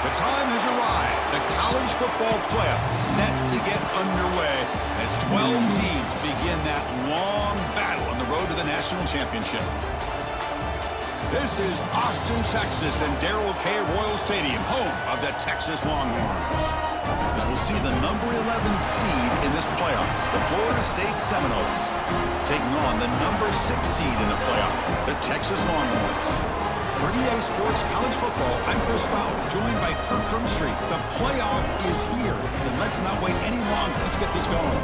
The time has arrived. The college football playoff set to get underway as 12 teams begin that long battle on the road to the national championship. This is Austin, Texas, and Darrell K. Royal Stadium, home of the Texas Longhorns. As we'll see the number 11 seed in this playoff, the Florida State Seminoles, taking on the number 6 seed in the playoff, the Texas Longhorns. For EA Sports College Football, I'm Chris Fowler, joined by Kirk Hermstreet. The playoff is here, and let's not wait any longer. Let's get this going.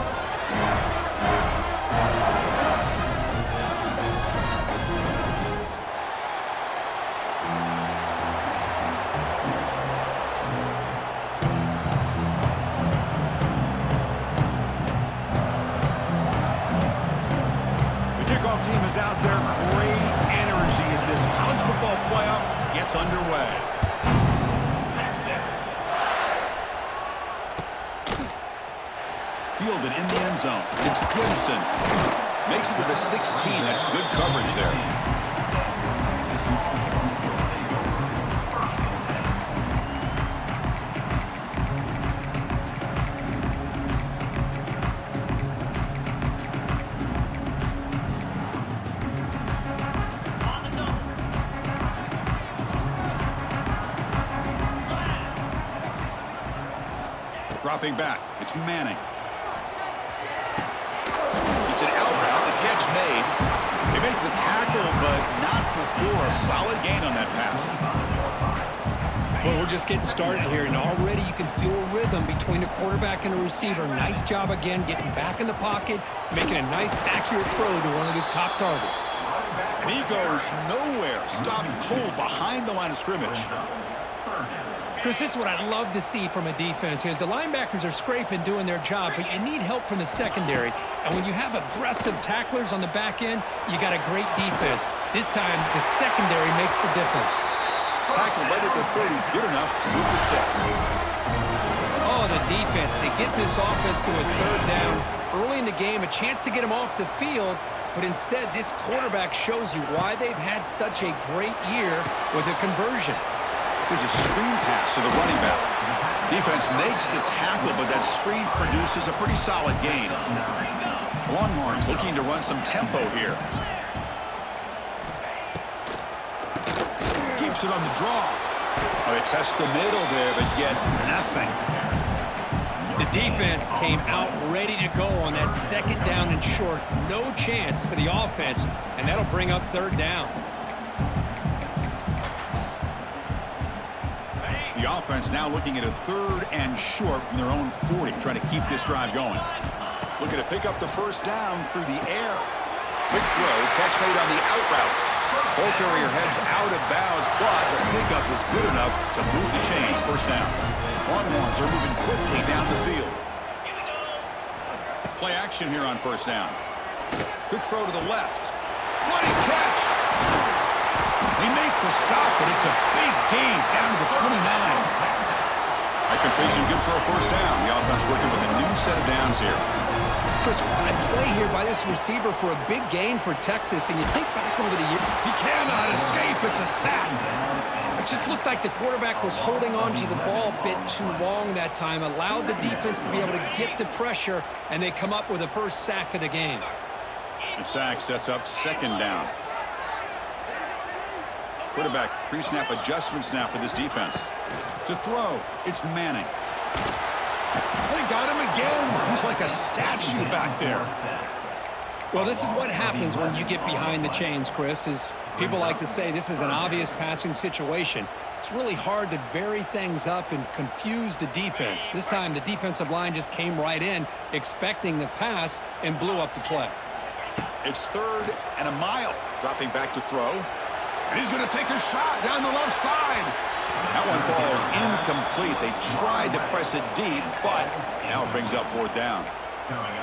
Team is out there. Great energy as this college football playoff gets underway. Fielded in the end zone. It's Gibson. Makes it to the 16. That's good coverage there. Dropping back, it's Manning. It's an out route, the catch made. They make the tackle, but not before a solid gain on that pass. Well, we're just getting started here, and already you can feel a rhythm between the quarterback and the receiver. Nice job again, getting back in the pocket, making a nice, accurate throw to one of his top targets. And he goes nowhere. Stopped cold behind the line of scrimmage. Chris, this is what I love to see from a defense is the linebackers are scraping, doing their job, but you need help from the secondary. And when you have aggressive tacklers on the back end, you got a great defense. This time, the secondary makes the difference. Tackle right at the 30, good enough to move the sticks. Oh, the defense. They get this offense to a third down. Early in the game, a chance to get them off the field, but instead, this quarterback shows you why they've had such a great year with a conversion. There's a screen pass to the running back. Defense makes the tackle, but that screen produces a pretty solid gain. Longhorns looking to run some tempo here. Keeps it on the draw. They test the middle there, but get nothing. The defense came out ready to go on that second down and short. No chance for the offense, and that'll bring up third down. The offense now looking at a third and short from their own 40, trying to keep this drive going. Looking to pick up the first down through the air. Quick throw, catch made on the out route. Ball carrier heads out of bounds, but the pickup was good enough to move the chains. First down. Longhorns are moving quickly down the field. Play action here on first down. Quick throw to the left. What a catch! They make the stop, but it's a big gain down to the 29. That completion good for a first down. The offense working with a new set of downs here. Chris, what a play here by this receiver for a big gain for Texas, and you think back over the year. He cannot escape. It's a sack. It just looked like the quarterback was holding on to the ball a bit too long that time, allowed the defense to be able to get the pressure, and they come up with the first sack of the game. The sack sets up second down. Quarterback pre-snap adjustments now for this defense. To throw, it's Manning. They got him again. He's like a statue back there. Well, this is what happens when you get behind the chains, Chris, is people like to say this is an obvious passing situation. It's really hard to vary things up and confuse the defense. This time, the defensive line just came right in, expecting the pass, and blew up the play. It's third and a mile. Dropping back to throw. And he's going to take a shot down the left side. That one falls incomplete. They tried to press it deep, but now it brings up fourth down.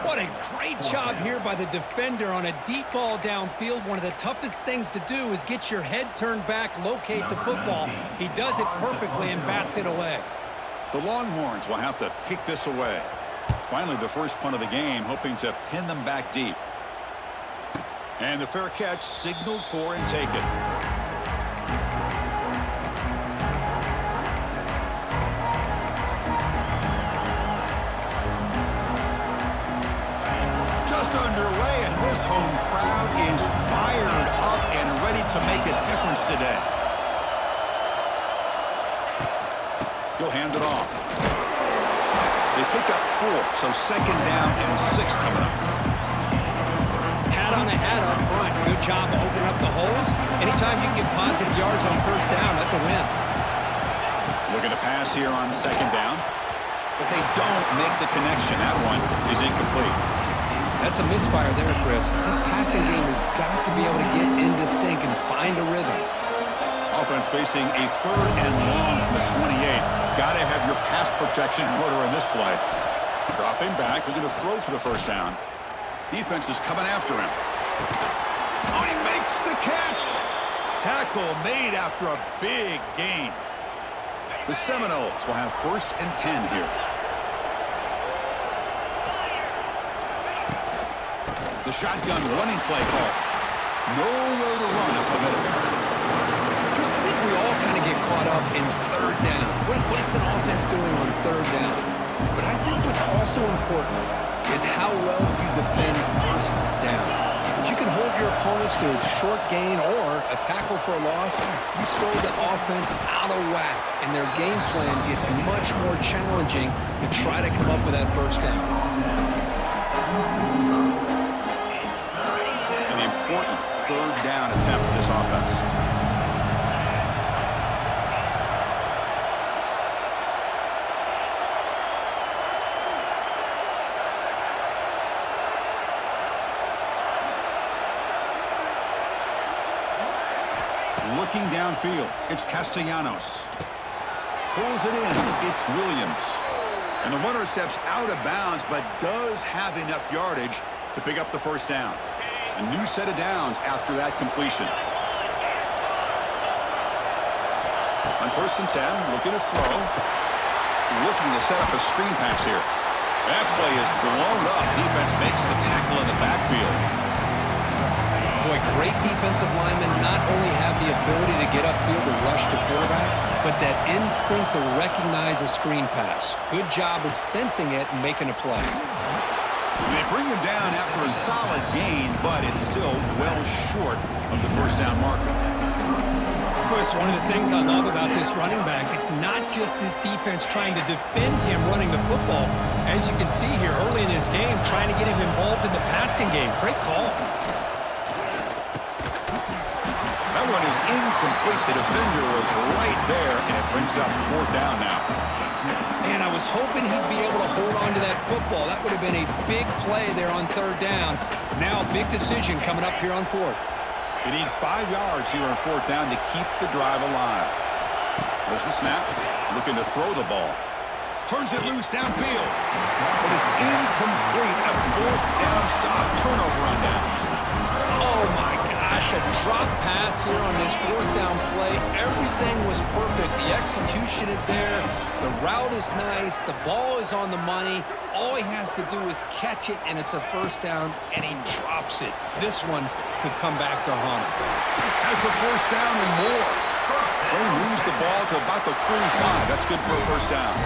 What a great job here by the defender on a deep ball downfield. One of the toughest things to do is get your head turned back, locate the football. He does it perfectly and bats it away. The Longhorns will have to kick this away. Finally, the first punt of the game, hoping to pin them back deep. And the fair catch signaled for and taken. This home crowd is fired up and ready to make a difference today. He'll hand it off. They picked up 4, so second down and 6 coming up. Hat on a hat up front. Good job opening up the holes. Anytime you get positive yards on first down, that's a win. Look at the pass here on second down. But they don't make the connection. That one is incomplete. That's a misfire there, Chris. This passing game has got to be able to get into sync and find a rhythm. Offense facing a 3rd and long from the 28. Got to have your pass protection in order in this play. Dropping back, looking to throw for the first down. Defense is coming after him. Oh, he makes the catch. Tackle made after a big gain. The Seminoles will have 1st and 10 here. The shotgun running play call. Nowhere to run up the middle. Chris, I think we all kind of get caught up in third down. What's an offense doing on third down? But I think what's also important is how well you defend first down. If you can hold your opponents to a short gain or a tackle for a loss, you throw the offense out of whack, and their game plan gets much more challenging to try to come up with that first down. An important third down attempt for this offense. Looking downfield, it's Castellanos. Pulls it in, it's Williams. And the runner steps out of bounds, but does have enough yardage to pick up the first down. A new set of downs after that completion. On 1st and 10, looking to throw. Looking to set up a screen pass here. That play is blown up. Defense makes the tackle in the backfield. Boy, great defensive linemen not only have the ability to get upfield to rush the quarterback, but that instinct to recognize a screen pass. Good job of sensing it and making a play. They bring him down after a solid gain, but it's still well short of the first down marker. Chris, one of the things I love about this running back, it's not just this defense trying to defend him running the football. As you can see here early in this game, trying to get him involved in the passing game. Great call. That one is incomplete. The defender was right there, and it brings up 4th down now. Man, I was hoping he'd be able to hold on to that football. That would have been a big play there on 3rd down. Now a big decision coming up here on 4th. They need 5 yards here on 4th down to keep the drive alive. There's the snap. Looking to throw the ball. Turns it loose downfield. But it's incomplete. A 4th down stop. Turnover on downs. Oh, my gosh. A drop pass here on this 4th down play. Everything was perfect. The execution is there. The route is nice. The ball is on the money. All he has to do is catch it, and it's a first down, and he drops it. This one could come back to haunt him. Has the first down and more. They lose the ball to about the 45. That's good for a first down.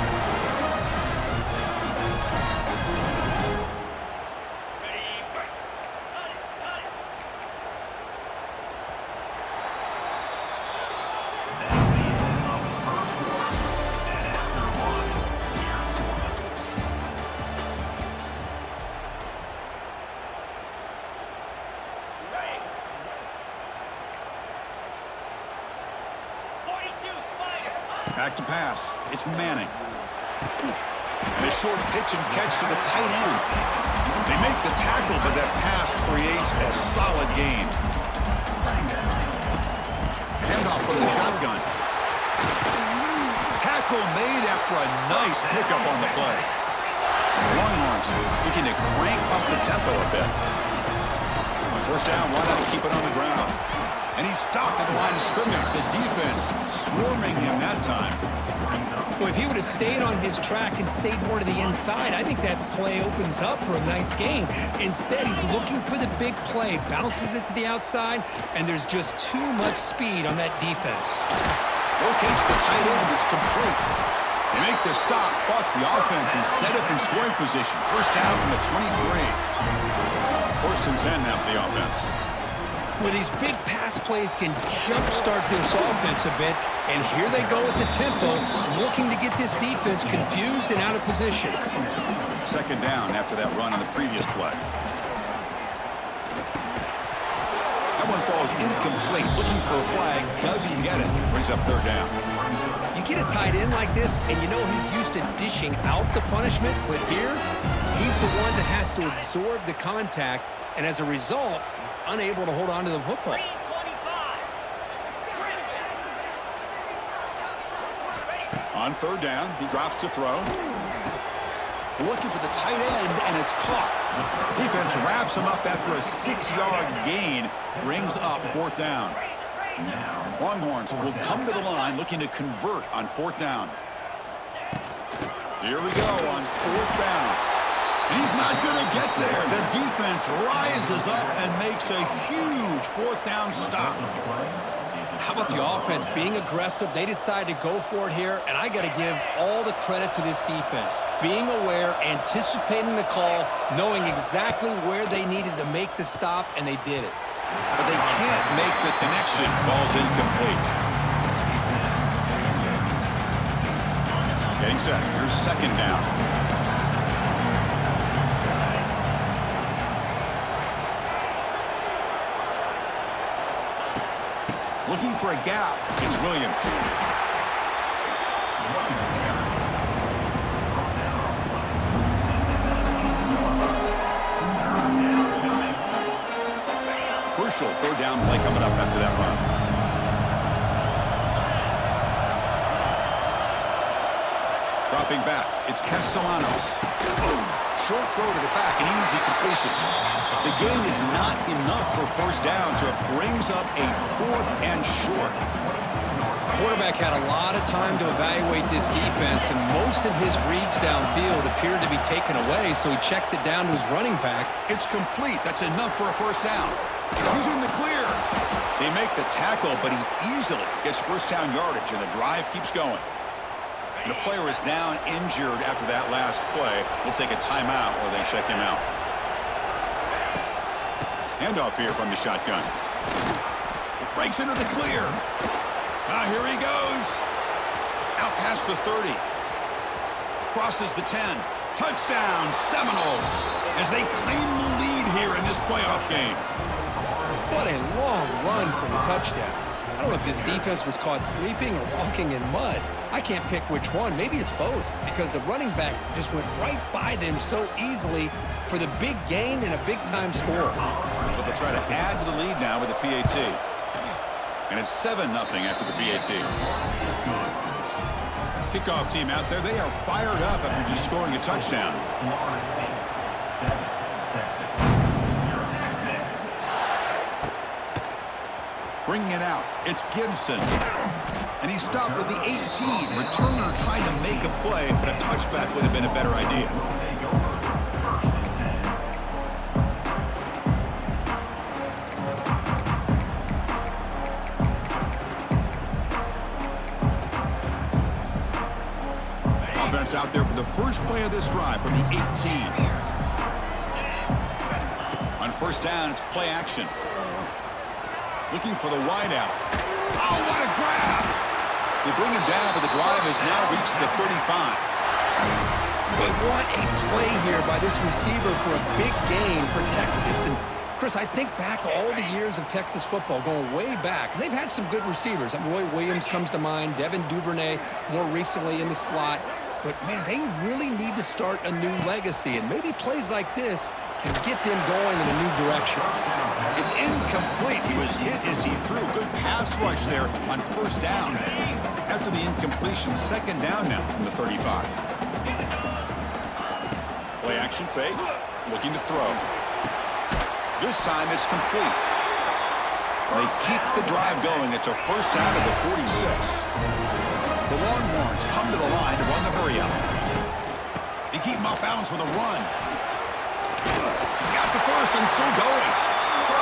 Back to pass. It's Manning. And a short pitch and catch to the tight end. They make the tackle, but that pass creates a solid gain. Handoff from the shotgun. Tackle made after a nice pickup on the play. Longhorns looking to crank up the tempo a bit. On first down, why not keep it on the ground? And he's stopped at the line of scrimmage. The defense swarming him that time. Well, if he would have stayed on his track and stayed more to the inside, I think that play opens up for a nice gain. Instead, he's looking for the big play, bounces it to the outside, and there's just too much speed on that defense. Locates the tight end is complete. They make the stop, but the offense is set up in scoring position. First down from the 23. First and 10 now for the offense. Well, these big pass plays can jumpstart this offense a bit, and here they go at the tempo, looking to get this defense confused and out of position. Second down after that run on the previous play. That one falls incomplete. Looking for a flag, doesn't get it. Brings up third down. You get a tight end like this, and you know he's used to dishing out the punishment, but here, he's the one that has to absorb the contact, and as a result, he's unable to hold on to the football. On third down, he drops to throw. Looking for the tight end, and it's caught. Defense wraps him up after a 6-yard gain. Brings up fourth down. Longhorns will come to the line looking to convert on fourth down. Here we go on fourth down. He's not going to get there. The defense rises up and makes a huge fourth down stop. How about the offense being aggressive? They decide to go for it here, and I got to give all the credit to this defense. Being aware, anticipating the call, knowing exactly where they needed to make the stop, and they did it. But they can't make the connection. Ball's incomplete. Getting set. Here's second down. Looking for a gap. It's Williams. Crucial third down play coming up after that run. Dropping back. It's Castellanos. Short throw to the back, an easy completion. The gain is not enough for first down, so it brings up a fourth and short. Quarterback had a lot of time to evaluate this defense, and most of his reads downfield appeared to be taken away, so he checks it down to his running back. It's complete. That's enough for a first down. He's in the clear. They make the tackle, but he easily gets first down yardage, and the drive keeps going. And the player is down injured after that last play. We'll take a timeout while they check him out. Handoff here from the shotgun. Breaks into the clear. Here he goes. Out past the 30. Crosses the 10. Touchdown, Seminoles, as they claim the lead here in this playoff game. What a long run for the touchdown. I don't know if his defense was caught sleeping or walking in mud. I can't pick which one. Maybe it's both, because the running back just went right by them so easily for the big gain and a big-time score. But they'll try to add to the lead now with the PAT. And it's 7-0 after the PAT. Kickoff team out there, they are fired up after just scoring a touchdown. Bringing it out, it's Gibson. And he stopped with the 18. Returner trying to make a play, but a touchback would have been a better idea. Offense out there for the first play of this drive from the 18. On first down, it's play action. Looking for the wideout. Oh, what a grab! They bring him down, but the drive has now reached the 35. But what a play here by this receiver for a big gain for Texas. And Chris, I think back all the years of Texas football, going way back. They've had some good receivers. Roy Williams comes to mind, Devin Duvernay more recently in the slot. But, man, they really need to start a new legacy, and maybe plays like this can get them going in a new direction. It's incomplete. He was hit as he threw. Good pass rush there on first down. After the incompletion, second down now from the 35. Play action fake. Looking to throw. This time it's complete. They keep the drive going. It's a first down at the 46. The Longhorns come to the line to run the hurry-up. They keep him off balance with a run. He's got the first and still going.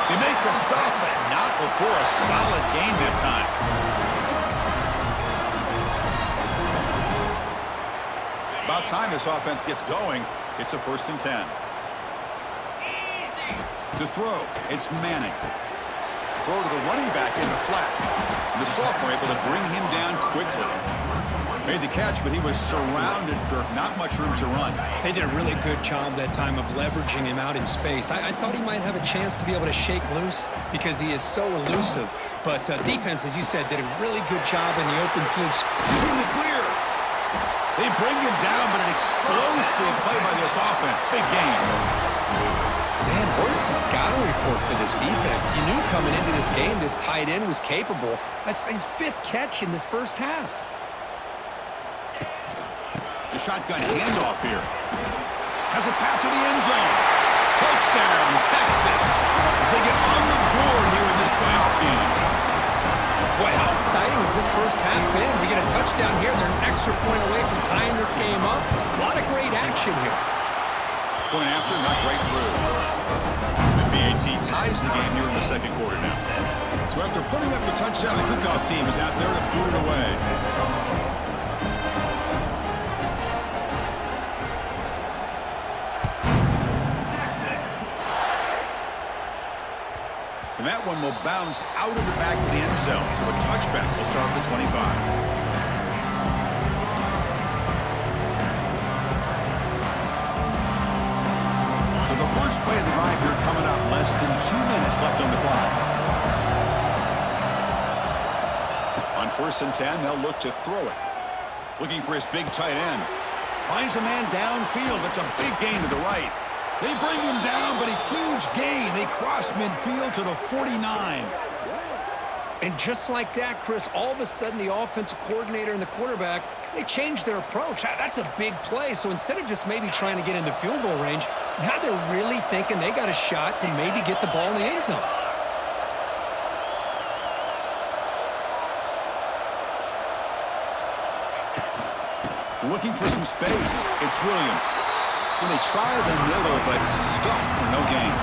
They make the stop, but not before a solid gain that time. About time this offense gets going. It's a 1st and 10. To throw, it's Manning. Throw to the running back in the flat. And the sophomore able to bring him down quickly. Made the catch, but he was surrounded, Kirk. Not much room to run. They did a really good job that time of leveraging him out in space. I thought he might have a chance to be able to shake loose because he is so elusive. But defense, as you said, did a really good job in the open field. He's in the clear. They bring him down, but an explosive play by this offense. Big game. Man, where's the scouting report for this defense? You knew coming into this game this tight end was capable. That's his 5th catch in this first half. The shotgun handoff here. Has a path to the end zone. Touchdown, Texas, as they get on the board here in this playoff game. Boy, how exciting has this first half been? We get a touchdown here. They're an extra point away from tying this game up. A lot of great action here. Point after, not right through. The BAT ties the game here in the second quarter now. So after putting up the touchdown, the kickoff team is out there to boot it away. And that one will bounce out of the back of the end zone. So a touchback will start at the 25. So the first play of the drive here coming up. Less than 2 minutes left on the clock. On 1st and 10, they'll look to throw it. Looking for his big tight end. Finds a man downfield. That's a big gain to the right. They bring him down, but a huge gain. They cross midfield to the 49. And just like that, Chris, all of a sudden the offensive coordinator and the quarterback, they changed their approach. That's a big play. So instead of just maybe trying to get into field goal range, now they're really thinking they got a shot to maybe get the ball in the end zone. Looking for some space. It's Williams. When they try the middle, but stuffed for no gain.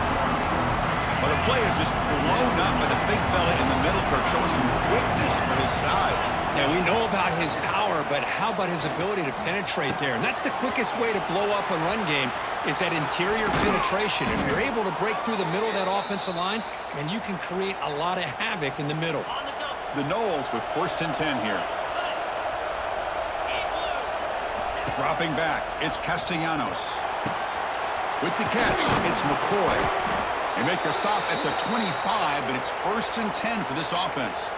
Well, the play is just blown up by the big fella in the middle, Kirk, showing some quickness for his size. Yeah, we know about his power, but how about his ability to penetrate there? And that's the quickest way to blow up a run game is that interior penetration. If you're able to break through the middle of that offensive line, then you can create a lot of havoc in the middle. The Knowles with 1st and 10 here. Dropping back, it's Castellanos. With the catch, it's McCoy. They make the stop at the 25, but it's 1st and 10 for this offense.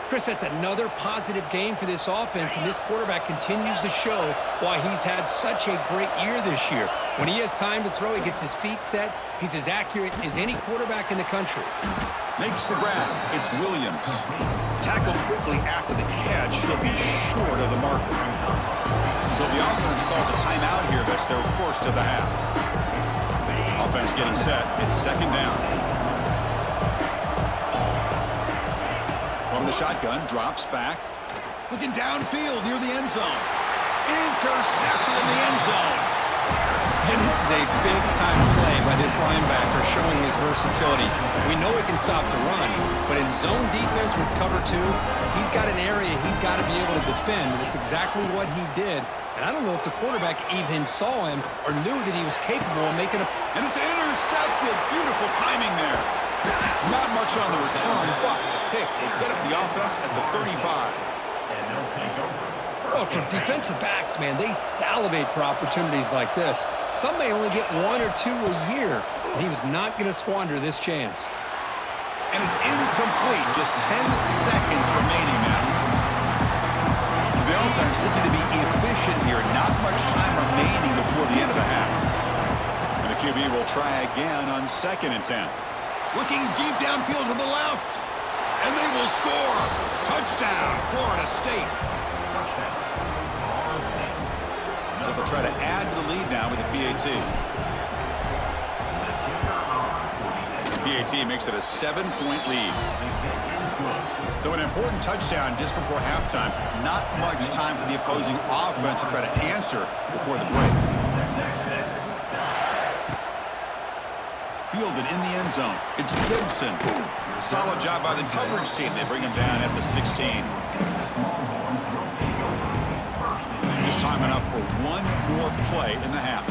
Chris, that's another positive game for this offense, and this quarterback continues to show why he's had such a great year this year. When he has time to throw, he gets his feet set. He's as accurate as any quarterback in the country. Makes the grab. It's Williams. Tackled quickly after the catch. He'll be short of the marker. So the offense calls a timeout here. That's their first of the half. Offense getting set. It's 2nd down. From the shotgun, drops back. Looking downfield near the end zone. Intercepted in the end zone. And this is a big-time play by this linebacker showing his versatility. We know he can stop the run, but in zone defense with cover 2, he's got an area he's got to be able to defend, and it's exactly what he did. And I don't know if the quarterback even saw him or knew that he was capable of making a... And it's intercepted. Beautiful timing there. Not much on the return, but the pick will set up the offense at the 35. Well, for defensive backs, man, they salivate for opportunities like this. Some may only get 1 or 2 a year, and he was not going to squander this chance. And it's incomplete. Just 10 seconds remaining now. To the offense, looking to be efficient here. Not much time remaining before the end of the half. And the QB will try again on 2nd and 10. Looking deep downfield to the left. And they will score. Touchdown, Florida State. So they'll try to add to the lead now with the PAT. PAT makes it a 7-point lead. So an important touchdown just before halftime. Not much time for the opposing offense to try to answer before the break. Fielded in the end zone. It's Gibson. Solid job by the coverage team. They bring him down at the 16. Just time enough for one more play in the half.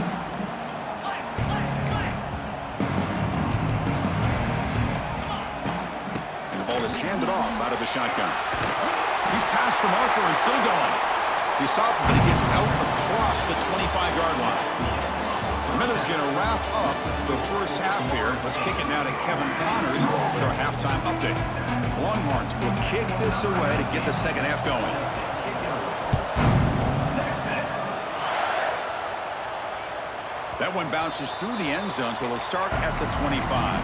ball is handed off out of the shotgun. He's past the marker and still going. He stopped, but he gets out across the 25-yard line. Miller's going to wrap up the first half here. Let's kick it now to Kevin Connors with our halftime update. Longhorns will kick this away to get the second half going. That one bounces through the end zone, so they'll start at the 25.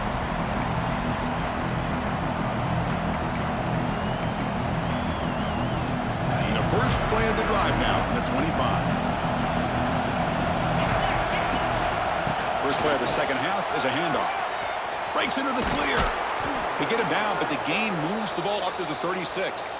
And the first play of the drive now from the 25. First play of the second half is a handoff. Breaks into the clear. They get him down, but the gain moves the ball up to the 36.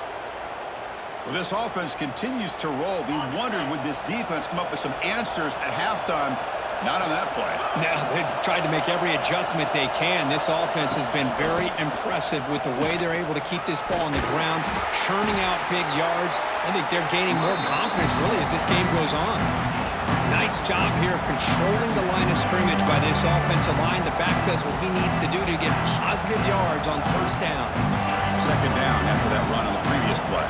Well, this offense continues to roll. We wondered, would this defense come up with some answers at halftime? Not on that play. No, they've tried to make every adjustment they can. This offense has been very impressive with the way they're able to keep this ball on the ground, churning out big yards. I think they're gaining more confidence, really, as this game goes on. Nice job here of controlling the line of scrimmage by this offensive line. The back does what he needs to do to get positive yards on first down. Second down after that run on the previous play.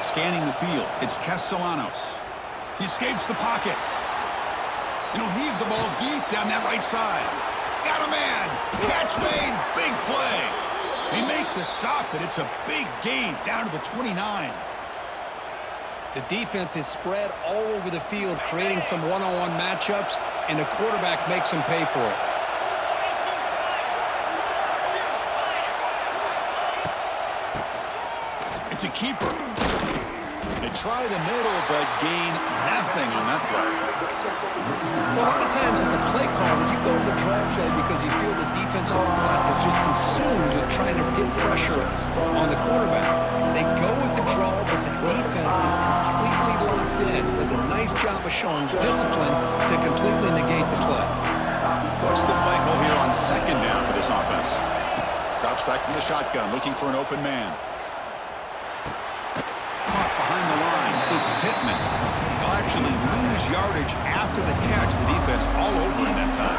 Scanning the field, it's Castellanos. He escapes the pocket. And he'll heave the ball deep down that right side. Got a man. Catch made. Big play. They make the stop, but it's a big gain down to the 29. The defense is spread all over the field, creating some one-on-one matchups, and the quarterback makes them pay for it. It's a keeper. They try the middle, but gain nothing on that play. Well, a lot of times as a play caller, you go to the draw play because you feel the defensive front is just consumed with trying to get pressure on the quarterback. They go with the draw, but the defense is completely locked in. Does a nice job of showing discipline to completely negate the play. What's the play call here on second down for this offense? Drops back from the shotgun, looking for an open man. Caught behind the line. It's Pittman. They'll actually lose yardage after the catch. The defense all over in that time.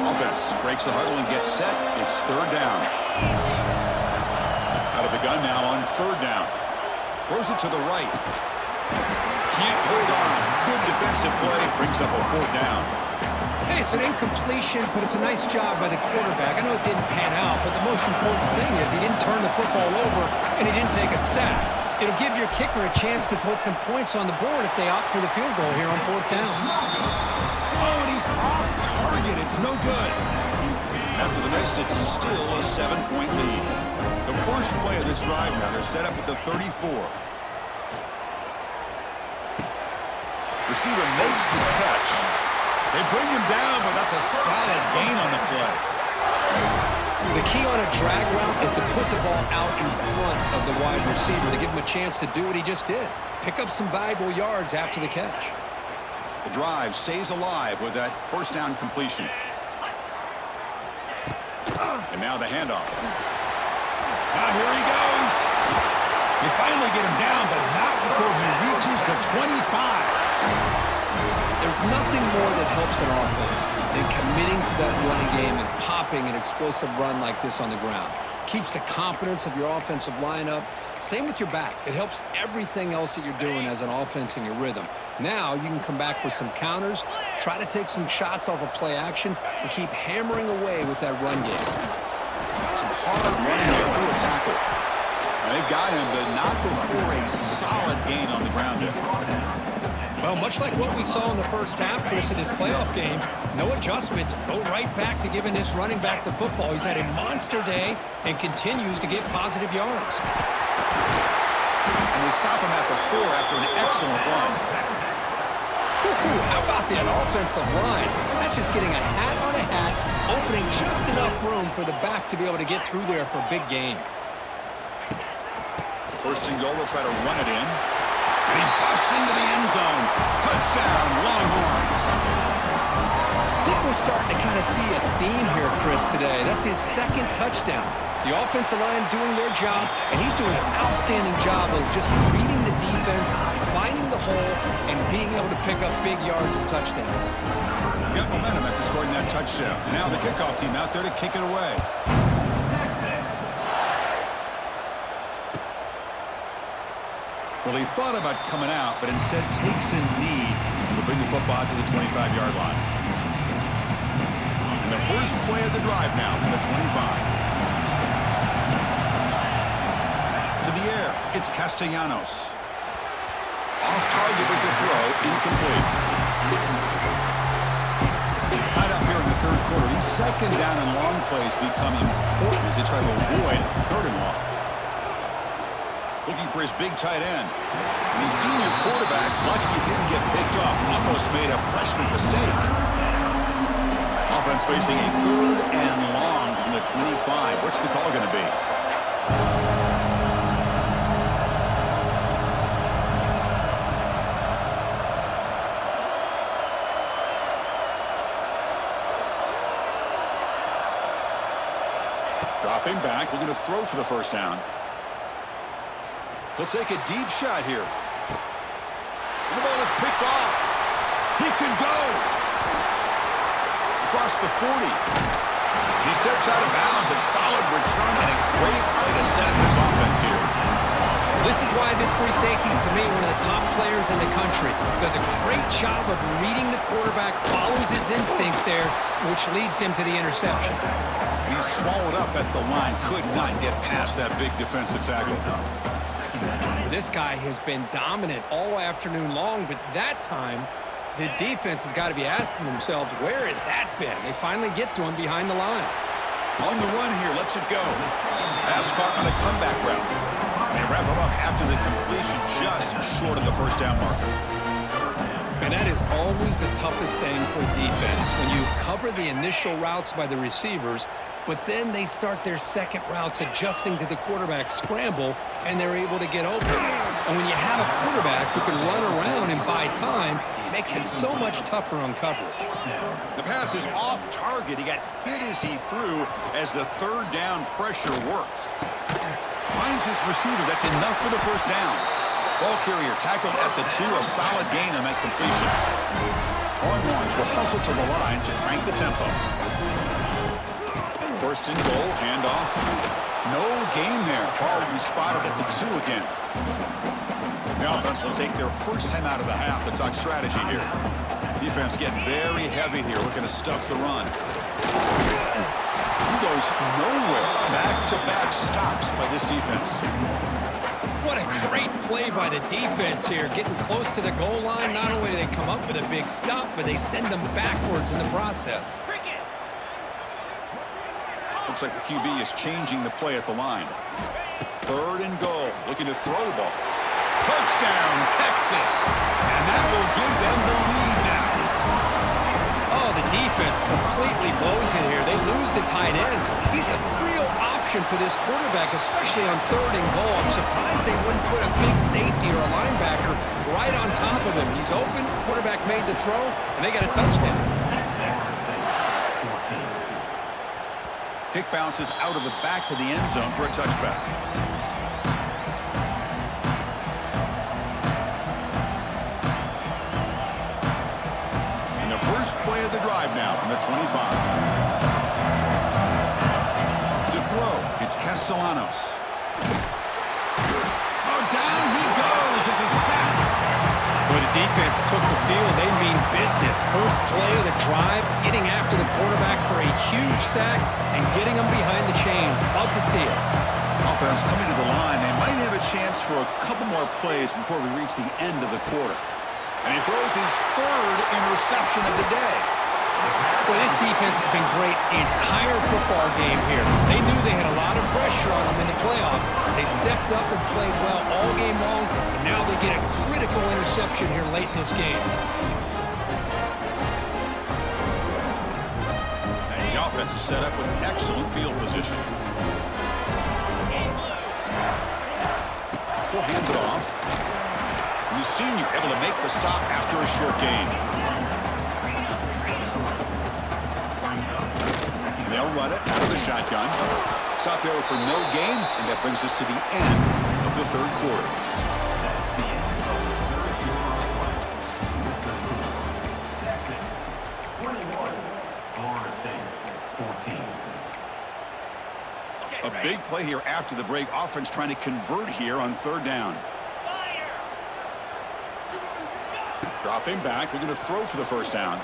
Offense breaks the huddle and gets set. It's third down. Out of the gun now on third down. Throws it to the right. Can't hold on. Good defensive play. Brings up a fourth down. Hey, it's an incompletion, but it's a nice job by the quarterback. I know it didn't pan out, but the most important thing is he didn't turn the football over and he didn't take a sack. It'll give your kicker a chance to put some points on the board if they opt for the field goal here on fourth down. Oh, and he's off target. It's no good. After the miss, it's still a 7-point lead. The first play of this drive now, they're set up at the 34. Receiver makes the catch. They bring him down, but that's a solid gain on the play. The key on a drag route is to put the ball out in front of the wide receiver to give him a chance to do what he just did. Pick up some valuable yards after the catch. The drive stays alive with that first down completion. And now the handoff. Now here he goes. They finally get him down, but not before he reaches the 25. There's nothing more that helps an offense than committing to that running game and popping an explosive run like this on the ground. Keeps the confidence of your offensive lineup. Same with your back. It helps everything else that you're doing as an offense in your rhythm. Now you can come back with some counters, try to take some shots off of play action, and keep hammering away with that run game. Some hard running there through a tackle. And they've got him, but not before a solid gain on the ground there. Well, much like what we saw in the first half, Chris, in this playoff game, no adjustments. Go right back to giving this running back to football. He's had a monster day and continues to get positive yards. And they stop him at the 4 after an excellent run. How about that offensive line? That's just getting a hat on a hat, opening just enough room for the back to be able to get through there for a big gain. First and goal, they'll try to run it in. And he busts into the end zone. Touchdown, Longhorns. I think we're starting to kind of see a theme here, Chris, today. That's his second touchdown. The offensive line doing their job, and he's doing an outstanding job of just reading the defense, finding the hole, and being able to pick up big yards and touchdowns. Got momentum after scoring that touchdown. Now the kickoff team out there to kick it away. Well, he thought about coming out, but instead takes a knee and will bring the football to the 25-yard line. And the first play of the drive now from the 25. To the air, it's Castellanos. Off target with the throw, incomplete. Tied up here in the third quarter. These second down and long plays become important as they try to avoid third and long. Looking for his big tight end. And the senior quarterback, lucky he didn't get picked off, almost made a freshman mistake. Offense facing a third and long from the 25. What's the call going to be? Dropping back, looking to throw for the first down. He'll take a deep shot here. And the ball is picked off. He can go. Across the 40. And he steps out of bounds. A solid return and a great way to set up his offense here. This is why this free safety is, to me, one of the top players in the country. Does a great job of reading the quarterback, follows his instincts there, which leads him to the interception. He's swallowed up at the line. Could not get past that big defensive tackle. This guy has been dominant all afternoon long, but that time, the defense has got to be asking themselves, where has that been? They finally get to him behind the line. On the run here, lets it go. Pass caught on a comeback route. They wrap him up after the completion, just short of the first down marker. And that is always the toughest thing for defense, when you cover the initial routes by the receivers, but then they start their second routes adjusting to the quarterback scramble, and they're able to get open. And when you have a quarterback who can run around and buy time, it makes it so much tougher on coverage. The pass is off target. He got hit as he threw as the third down pressure worked. Finds his receiver. That's enough for the first down. Ball carrier tackled at the 2. A solid gain on that completion. Longhorns will hustle to the line to crank the tempo. First and goal, handoff. No gain there. Ball will be spotted at the 2 again. The offense will take their first time out of the half to talk strategy here. Defense getting very heavy here, looking to stuff the run. He goes nowhere. Back-to-back stops by this defense. What a great play by the defense here. Getting close to the goal line, not only do they come up with a big stop, but they send them backwards in the process. Looks like the QB is changing the play at the line. Third and goal, looking to throw the ball. Touchdown, Texas. And that will give them the lead now. Oh, the defense completely blows it here. They lose the tight end. He's a real option for this quarterback, especially on third and goal. I'm surprised they wouldn't put a big safety or a linebacker right on top of him. He's open, quarterback made the throw, and they got a touchdown. Kick bounces out of the back of the end zone for a touchback. And the first play of the drive now from the 25. To throw, it's Castellanos. Oh, down he goes. It's a sack. When the defense took the field, they mean business. First play of the drive, getting after the quarterback for a huge sack and getting him behind the chains. Love to see it. Offense coming to the line. They might have a chance for a couple more plays before we reach the end of the quarter. And he throws his third interception of the day. Well, this defense has been great the entire football game here. They knew they had a lot of pressure on them in the playoff. They stepped up and played well all game long, and now they get a critical interception here late in this game. And the offense is set up with excellent field position. He'll hand it off. And the senior able to make the stop after a short gain. They'll run it out of the shotgun. Stop there for no gain, and that brings us to the end of the third quarter. Big play here after the break. Offense trying to convert here on third down. Dropping back, looking to throw for the first down.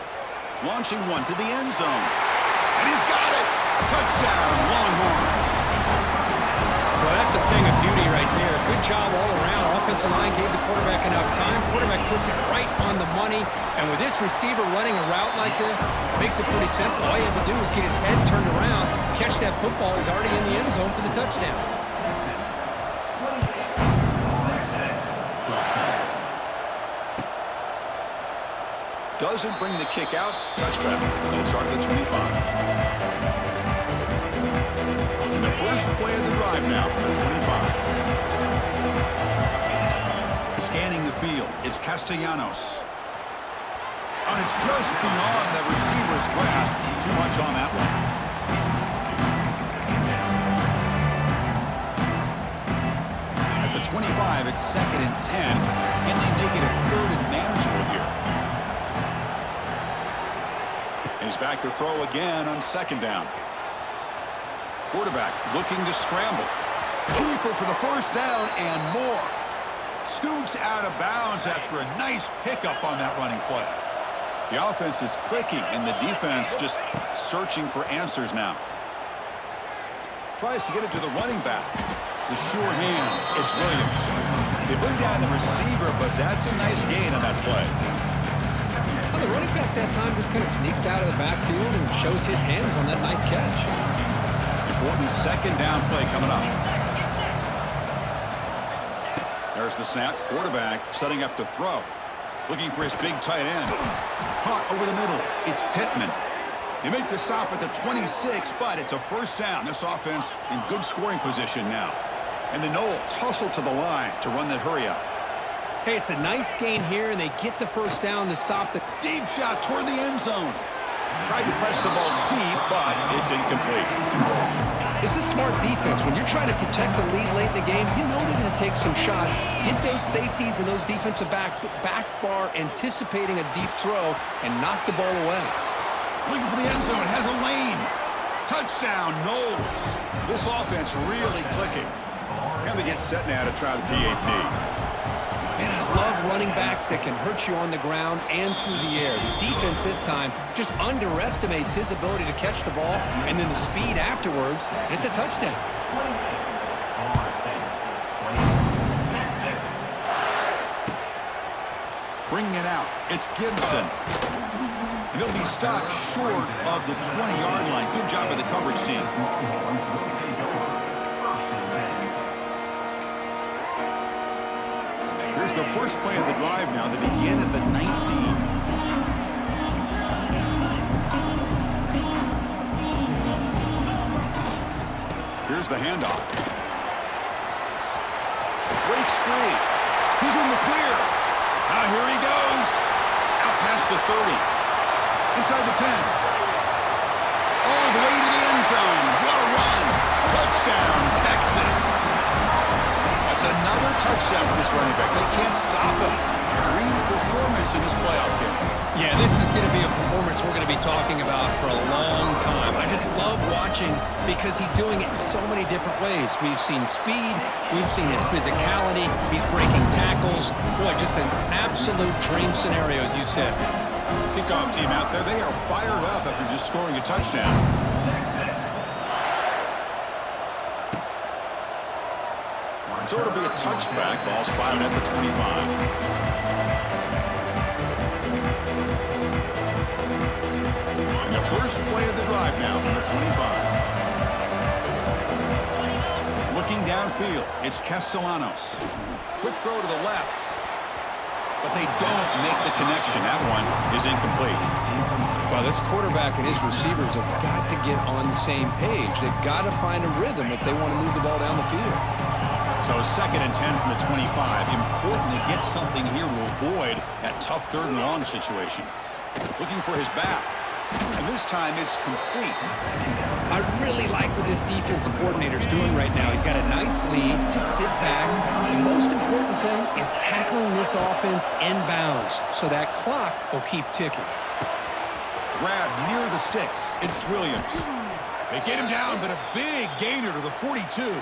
Launching one to the end zone. And he's got it! Touchdown, Longhorns. Well, that's a thing of beauty right there. Good job all around. Offensive line gave the quarterback enough time. Quarterback puts it right on the money. And with this receiver running a route like this, makes it pretty simple. All you have to do is get his head turned around, catch that football. He's already in the end zone for the touchdown. Doesn't bring the kick out. Touchback. They'll start at the 25. And the first play of the drive now from the 25. Scanning the field. It's Castellanos. And it's just beyond the receiver's grasp. Too much on that one. At the 25, it's 2nd and 10. Can they make it a 3rd and manageable here? He's back to throw again on 2nd down. Quarterback looking to scramble. Keeper for the first down and more. Scoots out of bounds after a nice pickup on that running play. The offense is clicking and the defense just searching for answers now. Tries to get it to the running back. The sure hands. It's Williams. They bring down the receiver, but that's a nice gain on that play. Well, the running back that time just kind of sneaks out of the backfield and shows his hands on that nice catch. Important 2nd down play coming up. There's the snap. Quarterback setting up to throw. Looking for his big tight end. Caught over the middle. It's Pittman. They make the stop at the 26, but it's a first down. This offense in good scoring position now. And the Noles hustle to the line to run that hurry up. Hey, it's a nice gain here, and they get the first down to stop the Deep shot toward the end zone. Tried to press the ball deep, but it's incomplete. This is smart defense. When you're trying to protect the lead late in the game, you know they're going to take some shots. Get those safeties and those defensive backs back far, anticipating a deep throw, and knock the ball away. Looking for the end zone. Has a lane. Touchdown, Noles. This offense really clicking. And they get set now to try the PAT. And I love running backs that can hurt you on the ground and through the air. The defense this time just underestimates his ability to catch the ball, and then the speed afterwards, it's a touchdown. Bringing it out, it's Gibson. And he'll be stopped short of the 20-yard line. Good job by the coverage team. Here's the first play of the drive now. They begin at the 19. Here's the handoff. Breaks free. He's in the clear. Now here he goes. Out past the 30. Inside the 10. All the way to the end zone. What a run. Touchdown, Texas. That's another touchdown for this running back. They can't stop him. Dream performance in this playoff game. Yeah, this is going to be a performance we're going to be talking about for a long time. I just love watching because he's doing it in so many different ways. We've seen speed. We've seen his physicality. He's breaking tackles. Boy, just an absolute dream scenario, as you said. Kickoff team out there. They are fired up after just scoring a touchdown. So it'll be a touchback. Ball spotted at the 25. And the first play of the drive now from the 25. Looking downfield, it's Castellanos. Quick throw to the left. But they don't make the connection. That one is incomplete. Well, this quarterback and his receivers have got to get on the same page. They've got to find a rhythm if they want to move the ball down the field. So 2nd and 10 from the 25. Important to get something here to avoid that tough 3rd and long situation. Looking for his back. And this time it's complete. I really like what this defensive coordinator's doing right now. He's got a nice lead. Just sit back. The most important thing is tackling this offense inbounds so that clock will keep ticking. Grab near the sticks. It's Williams. They get him down, but a big gainer to the 42.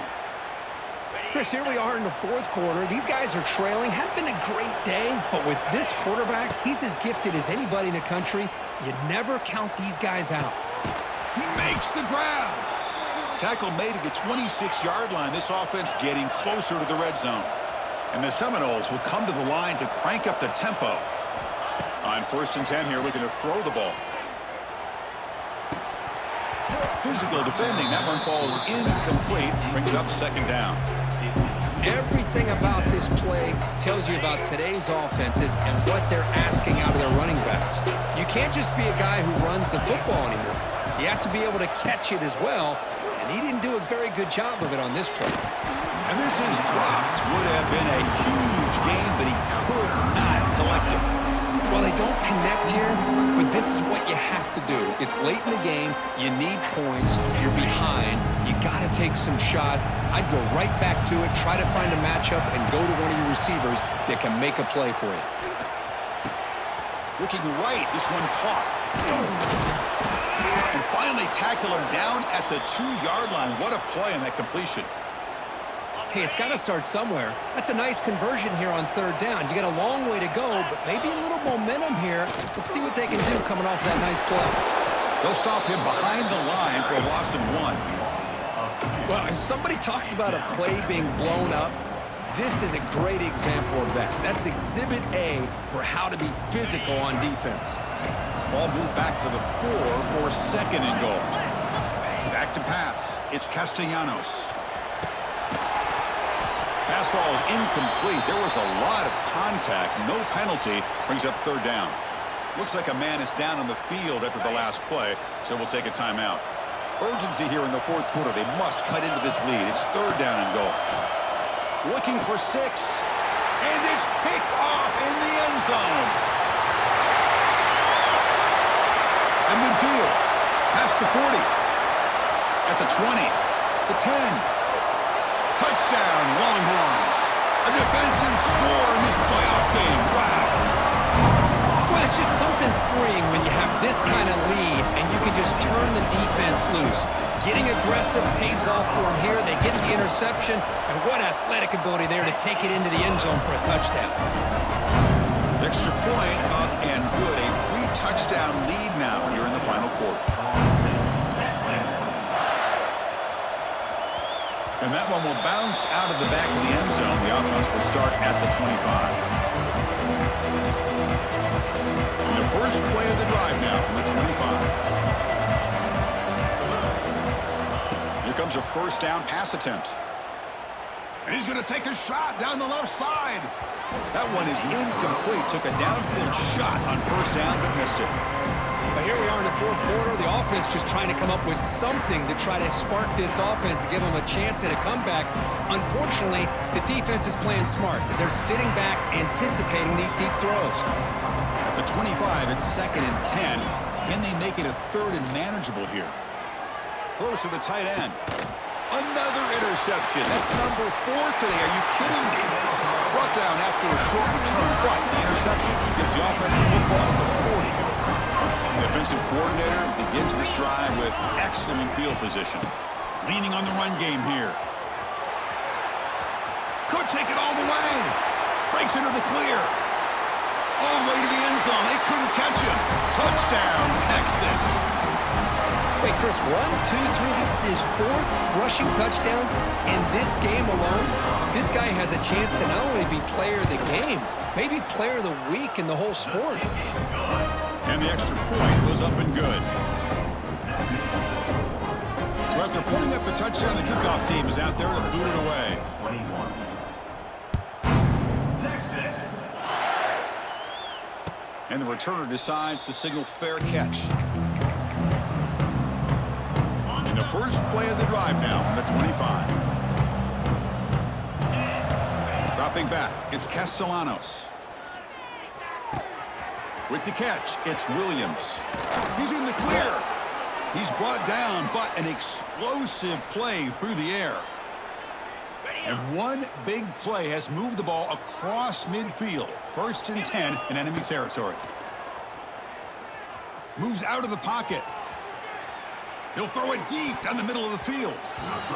Chris, here we are in the fourth quarter. These guys are trailing. Hadn't been a great day, but with this quarterback, he's as gifted as anybody in the country. You never count these guys out. He makes the grab. Tackle made at the 26-yard line. This offense getting closer to the red zone. And the Seminoles will come to the line to crank up the tempo. On 1st and 10 here, looking to throw the ball. Physical defending. That one falls incomplete. Brings up 2nd down. Everything about this play tells you about today's offenses and what they're asking out of their running backs. You can't just be a guy who runs the football anymore. You have to be able to catch it as well, and he didn't do a very good job of it on this play. And this is dropped. Would have been a huge gain, but he could not collect it. Well, they don't connect here, but this is what you have to do. It's late in the game. You need points. You're behind. You got to take some shots. I'd go right back to it, try to find a matchup, and go to one of your receivers that can make a play for you. Looking right, this one caught. And finally tackle him down at the 2-yard line. What a play on that completion. Hey, it's got to start somewhere. That's a nice conversion here on 3rd down. You got a long way to go, but maybe a little momentum here. Let's see what they can do coming off that nice play. They'll stop him behind the line for a loss of 1. Well, if somebody talks about a play being blown up, this is a great example of that. That's Exhibit A for how to be physical on defense. Ball moved back to the 4 for 2nd and goal. Back to pass. It's Castellanos. Pass ball is incomplete. There was a lot of contact. No penalty. Brings up 3rd down. Looks like a man is down on the field after the last play, so we'll take a timeout. Urgency here in the 4th quarter. They must cut into this lead. It's 3rd down and goal. Looking for 6. And it's picked off in the end zone. And midfield. Past the 40. At the 20. The 10. Touchdown, Longhorns. A defensive score in this playoff game. Wow. Well, it's just something freeing when you have this kind of lead and you can just turn the defense loose. Getting aggressive pays off for them here. They get the interception, and what athletic ability there to take it into the end zone for a touchdown. Extra point up and good. A 3-touchdown lead now here in the final quarter. And that one will bounce out of the back of the end zone. The offense will start at the 25. And the first play of the drive now from the 25. Here comes a 1st down pass attempt. And he's going to take a shot down the left side. That one is incomplete. Took a downfield shot on 1st down, but missed it. But here we are in the 4th quarter. The offense just trying to come up with something to try to spark this offense and give them a chance at a comeback. Unfortunately, the defense is playing smart. They're sitting back, anticipating these deep throws. At the 25, it's 2nd and 10. Can they make it a 3rd and manageable here? Throws to the tight end. Another interception. That's number 4 today. Are you kidding me? Brought down after a short return, but the interception gives the offense the football at the 40. The offensive coordinator begins this drive with excellent field position. Leaning on the run game here. Could take it all the way. Breaks into the clear. All the way to the end zone. They couldn't catch him. Touchdown, Texas. Wait, Chris, 1, 2, 3. This is his 4th rushing touchdown in this game alone. This guy has a chance to not only be player of the game, maybe player of the week in the whole sport. And the extra point goes up and good. So after putting up a touchdown, the kickoff team is out there to boot it away. 21. Texas. And the returner decides to signal fair catch. In the first play of the drive now from the 25. Dropping back, it's Castellanos. With the catch, it's Williams. He's in the clear. He's brought down, but an explosive play through the air. And one big play has moved the ball across midfield. 1st and 10 in enemy territory. Moves out of the pocket. He'll throw it deep down the middle of the field.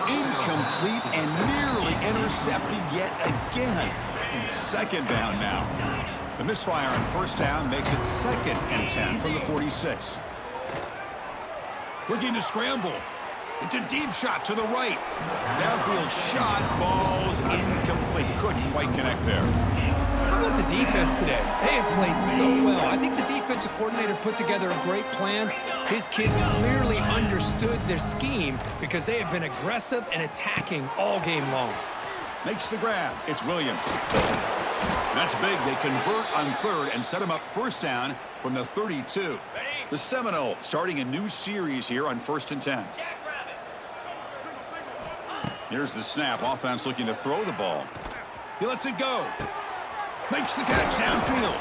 Incomplete and nearly intercepted yet again. Second down now. The misfire on first down makes it 2nd and 10 from the 46. Looking to scramble. It's a deep shot to the right. Downfield shot falls incomplete. Couldn't quite connect there. How about the defense today? They have played so well. I think the defensive coordinator put together a great plan. His kids clearly understood their scheme because they have been aggressive and attacking all game long. Makes the grab. It's Williams. That's big. They convert on 3rd and set him up first down from the 32. The Seminoles starting a new series here on 1st and 10. Here's the snap. Offense looking to throw the ball. He lets it go. Makes the catch downfield.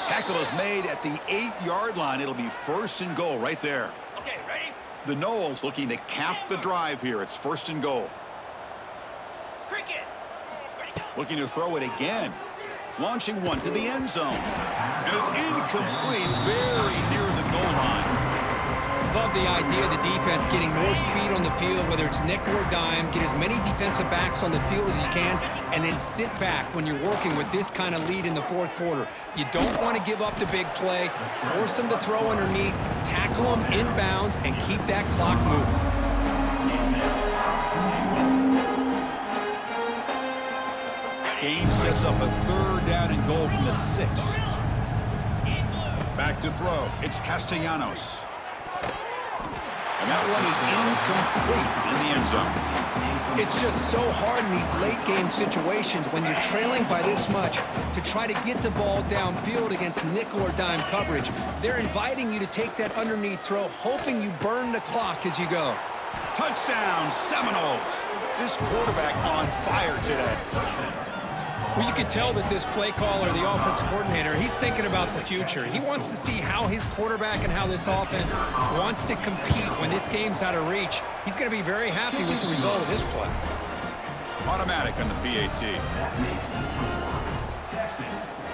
Tackle is made at the 8-yard line. It'll be 1st and goal right there. Okay, ready? The Noles looking to cap the drive here. It's 1st and goal. Cricket. Ready, go. Looking to throw it again. Launching one to the end zone. And it's incomplete, very near the goal line. Love the idea of the defense getting more speed on the field, whether it's nickel or dime, get as many defensive backs on the field as you can, and then sit back when you're working with this kind of lead in the 4th quarter. You don't want to give up the big play, force them to throw underneath, tackle them inbounds, and keep that clock moving. Game sets up a 3rd down and goal from the 6. Back to throw. It's Castellanos. And that one is incomplete in the end zone. It's just so hard in these late game situations when you're trailing by this much to try to get the ball downfield against nickel or dime coverage. They're inviting you to take that underneath throw, hoping you burn the clock as you go. Touchdown, Seminoles. This quarterback on fire today. Well, you could tell that this play caller, the offensive coordinator, he's thinking about the future. He wants to see how his quarterback and how this offense wants to compete when this game's out of reach. He's going to be very happy with the result of this play. Automatic on the PAT.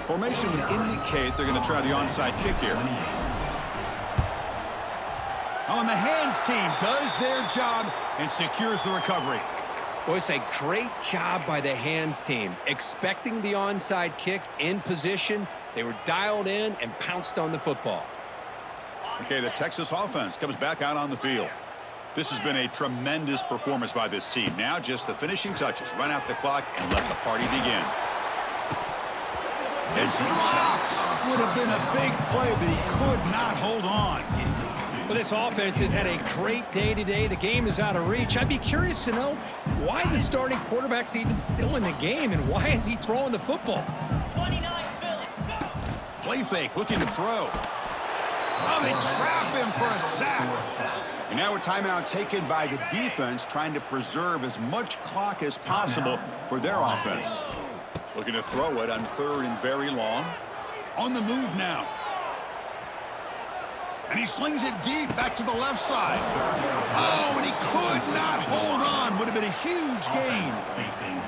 Formation would indicate they're going to try the onside kick here. On the hands team does their job and secures the recovery. Well, it's a great job by the hands team. Expecting the onside kick in position, they were dialed in and pounced on the football. Okay, the Texas offense comes back out on the field. This has been a tremendous performance by this team. Now just the finishing touches. Run out the clock and let the party begin. It's dropped. Would have been a big play, but he could not hold on. Well, this offense has had a great day today. The game is out of reach. I'd be curious to know why the starting quarterback's even still in the game and why is he throwing the football? 29, Philly, go! Play fake, looking to throw. Oh, they trap him for a sack. And now a timeout taken by the defense, trying to preserve as much clock as possible for their offense. Looking to throw it on 3rd and very long. On the move now. And he slings it deep back to the left side. Oh, and he could not hold on. Would have been a huge gain.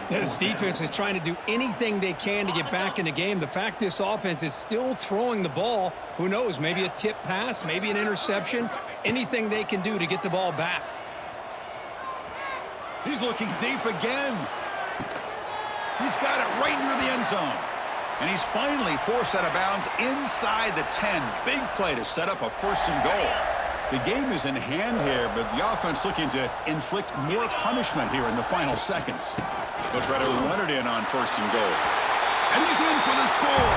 This defense is trying to do anything they can to get back in the game. The fact this offense is still throwing the ball, who knows, maybe a tip pass, maybe an interception, anything they can do to get the ball back. He's looking deep again. He's got it right near the end zone. And he's finally forced out of bounds inside the 10. Big play to set up a 1st and goal. The game is in hand here, but the offense looking to inflict more punishment here in the final seconds. They'll try to run it in on 1st and goal. And he's in for the score.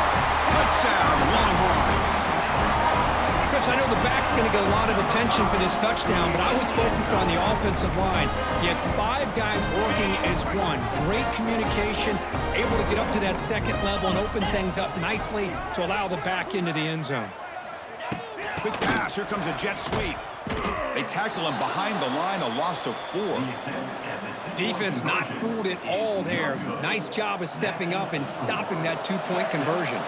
Touchdown, Longhorns. Chris, I know the back's going to get a lot of attention for this touchdown, but I was focused on the offensive line. You had 5 guys working as one. Great communication, able to get up to that 2nd level and open things up nicely to allow the back into the end zone. Quick pass. Here comes a jet sweep. They tackle him behind the line, a loss of 4. Defense not fooled at all there. Nice job of stepping up and stopping that 2-point conversion.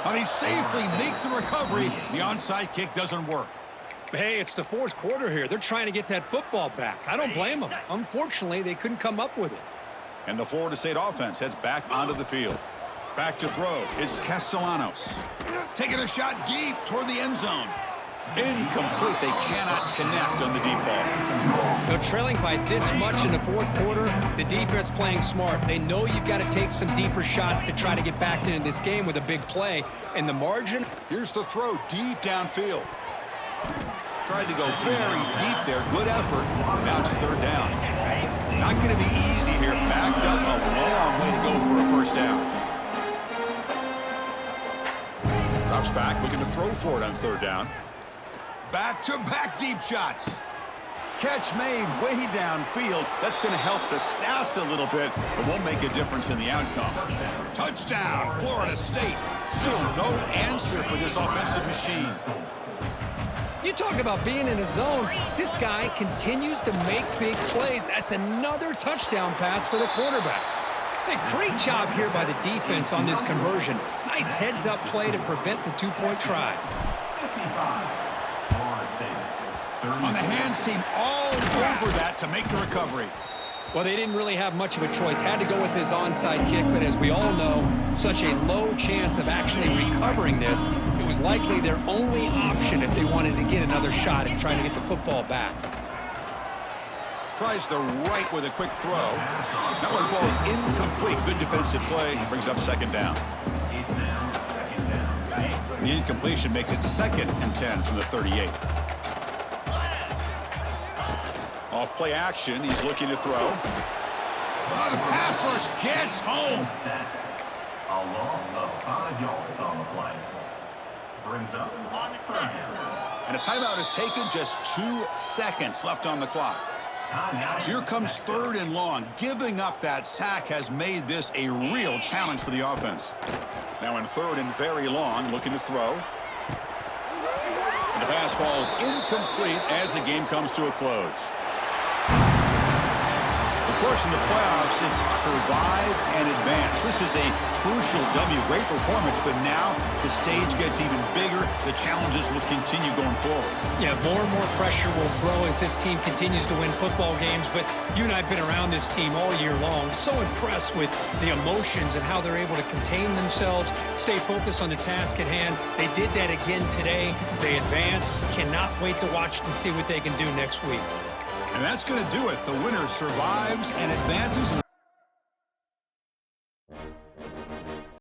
Now they safely make the recovery. The onside kick doesn't work. Hey, it's the 4th quarter here. They're trying to get that football back. I don't blame them. Unfortunately, they couldn't come up with it. And the Florida State offense heads back onto the field. Back to throw. It's Castellanos. Taking a shot deep toward the end zone. Incomplete. They cannot connect on the deep ball. You know, trailing by this much in the fourth quarter, the defense playing smart. They know you've got to take some deeper shots to try to get back into this game with a big play. And the margin. Here's the throw deep downfield. Tried to go very deep there. Good effort. Now it's third down. Not going to be easy here. Backed up a long way to go for a first down. Drops back, looking to throw for it on third down. Back-to-back deep shots. Catch made way downfield. That's going to help the stats a little bit, but won't make a difference in the outcome. Touchdown, Florida State. Still no answer for this offensive machine. You talk about being in a zone. This guy continues to make big plays. That's another touchdown pass for the quarterback. Hey, great job here by the defense on this conversion. Nice heads-up play to prevent the two-point try. On the hands team, all over that to make the recovery. Well, they didn't really have much of a choice. Had to go with his onside kick, but as we all know, such a low chance of actually recovering this. It was likely their only option if they wanted to get another shot at trying to get the football back. Tries the right with a quick throw. That one falls incomplete. Good defensive play. Brings up second down. The incompletion makes it 2nd and 10 from the 38. Off play action. He's looking to throw. Oh, the pass rush gets home. A loss of 5 yards on the play. Brings up On the third second. down. And a timeout is taken. Just 2 seconds left on the clock. So here comes third and long. Giving up that sack has made this a real challenge for the offense. Now in third and very long, looking to throw. And the pass falls incomplete as the game comes to a close. Of course, in the playoffs, it's survive and advance. This is a crucial W. Great performance, but now the stage gets even bigger. The challenges will continue going forward. Yeah, more and more pressure will grow as this team continues to win football games, but you and I have been around this team all year long. So impressed with the emotions and how they're able to contain themselves, stay focused on the task at hand. They did that again today. They advance. Cannot wait to watch and see what they can do next week. And that's going to do it. The winner survives and advances.